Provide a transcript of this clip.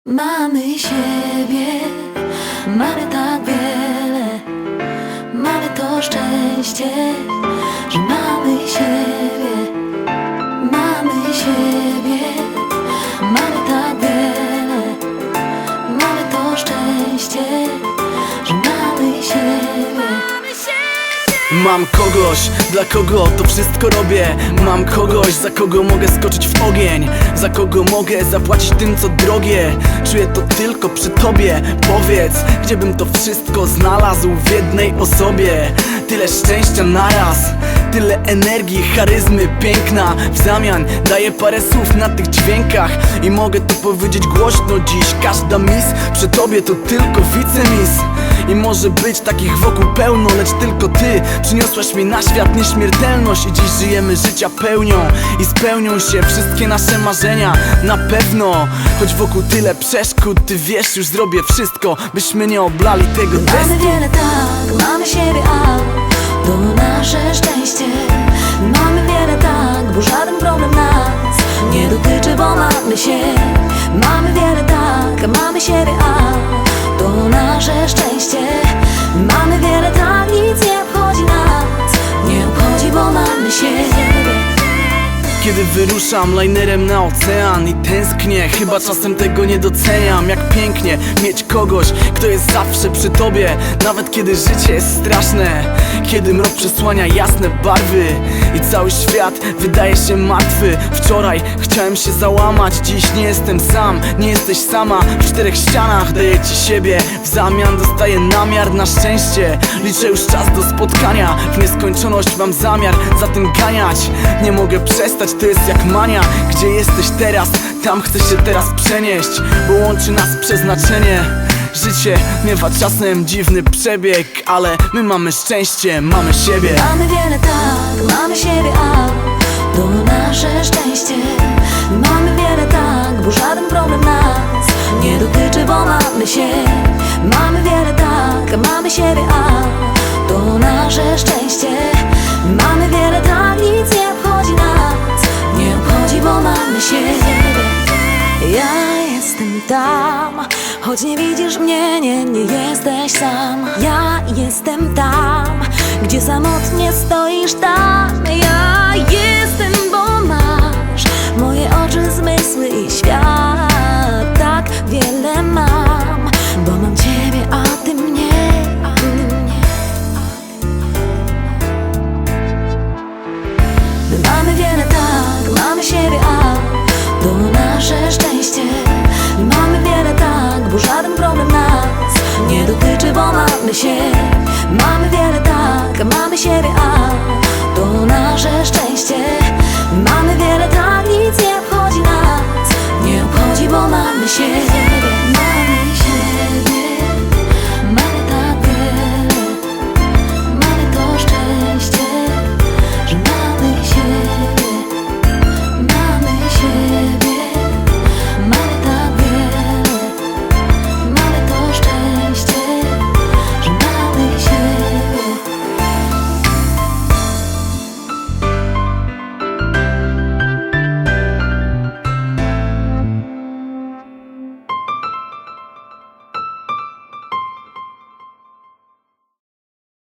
Mamy siebie, mamy tak wiele, mamy to szczęście, że mamy siebie, mamy siebie, mamy tak wiele, mamy to szczęście, że mamy siebie. Mam kogoś, dla kogo to wszystko robię. Mam kogoś, za kogo mogę skoczyć w ogień, za kogo mogę zapłacić tym, co drogie. Czuję to tylko przy tobie. Powiedz, gdzie bym to wszystko znalazł w jednej osobie. Tyle szczęścia naraz, tyle energii, charyzmy, piękna. W zamian daję parę słów na tych dźwiękach i mogę to powiedzieć głośno dziś. Każda miss przy tobie to tylko wicemis. I może być takich wokół pełno, lecz tylko ty przyniosłaś mi na świat nieśmiertelność. I dziś żyjemy życia pełnią i spełnią się wszystkie nasze marzenia. Na pewno, choć wokół tyle przeszkód, ty wiesz, już zrobię wszystko, byśmy nie oblali tego testu. Mamy wiele tak, mamy siebie, a to nasze szczęście. Mamy wiele tak, bo żaden problem nas nie dotyczy, bo mamy się. Mamy wiele tak, mamy siebie, a to nasze szczęście. Mamy wiele tak, nic nie obchodzi nas, nie obchodzi, bo mamy siebie. Kiedy wyruszam linerem na ocean i tęsknię, chyba czasem tego nie doceniam. Jak pięknie mieć kogoś, kto jest zawsze przy tobie, nawet kiedy życie jest straszne. Kiedy mrok przesłania jasne barwy i cały świat wydaje się martwy. Wczoraj chciałem się załamać, dziś nie jestem sam, nie jesteś sama. W czterech ścianach daję ci siebie, w zamian dostaję namiar na szczęście. Liczę już czas do spotkania, w nieskończoność mam zamiar za tym ganiać. Nie mogę przestać, to jest jak mania. Gdzie jesteś teraz, tam chcę się teraz przenieść, bo łączy nas przeznaczenie. Życie miewa czasem dziwny przebieg, ale my mamy szczęście, mamy siebie. Mamy wiele tak, mamy siebie, a to nasze szczęście. Mamy wiele tak, bo żaden problem nas nie dotyczy, bo mamy się. Mamy wiele tak, mamy siebie, a to nasze szczęście. Mamy wiele tak, nic nie obchodzi nas, nie obchodzi, bo mamy siebie. Ja jestem tam, choć nie widzisz mnie, nie jesteś sam. Ja jestem tam, gdzie samotnie stoisz tam. Ja jestem, bo masz moje oczy, zmysły i świat. Tak wiele mam, bo mam ciebie, a ty mnie. My mamy wiele tak, mamy siebie, a to nasze szczęście. Mamy wiele tak, bo żaden problem nas nie dotyczy, bo mamy się. Mamy wiele tak, mamy siebie, a